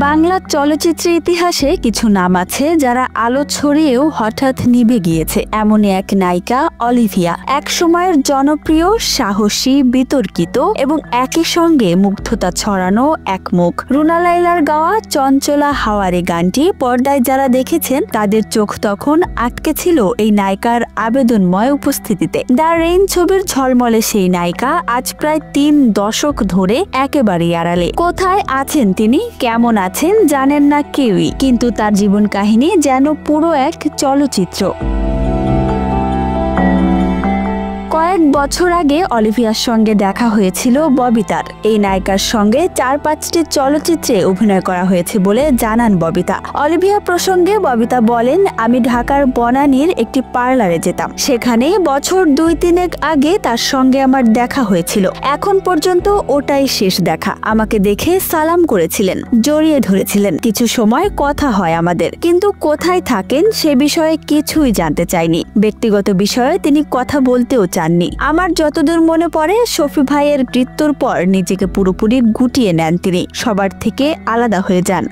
বাংলা চলচ্চিত্রের ইতিহাসে কিছু নাম আছে যারা আলো ছড়িয়েও হঠাৎ নিভে গিয়েছে। এমনই এক নায়িকা অলিভিয়া, এক সময়ের জনপ্রিয়, সাহসী, বিতর্কিত এবং একই সঙ্গে মুগ্ধতা ছড়ানো এক মুখ। রুনা লায়লার গাওয়া চঞ্চলা হাওয়ারে গানটি পর্দায় যারা দেখেছেন তাদের চোখ তখন আটকে ছিল এই নায়িকার আবেদনময় উপস্থিতিতে। দ্য রেইন ছবির ঝলমলে সেই নায়িকা আজ প্রায় 3 দশক ধরে একেবারেই আড়ালে। কোথায় আছেন তিনি, কেমন আছেন জানেন না কেউই, কিন্তু তার জীবন কাহিনী যেন পুরো এক চলচ্চিত্র। কয়েক বছর আগে অলিভিয়ার সঙ্গে দেখা হয়েছিল ববিতার। এই নায়িকার সঙ্গে 4-5টি চলচ্চিত্রে অভিনয় করা হয়েছে বলে জানান ববিতা। অলিভিয়া প্রসঙ্গে ববিতা বলেন, আমি ঢাকার বনানীর একটি পার্লারে যেতাম, সেখানে বছর 2-3 আগে তার সঙ্গে আমার দেখা হয়েছিল। এখন পর্যন্ত ওটাই শেষ দেখা। আমাকে দেখে সালাম করেছিলেন, জড়িয়ে ধরেছিলেন, কিছু সময় কথা হয় আমাদের, কিন্তু কোথায় থাকেন সে বিষয়ে কিছুই জানতে চাইনি। ব্যক্তিগত বিষয়ে তিনি কথা বলতেও চাননি। আমার যতদূর মনে পড়ে, শফি ভাইয়ের মৃত্যুর পর নিজেকে পুরোপুরি গুটিয়ে নেন তিনি, সবার থেকে আলাদা হয়ে যান।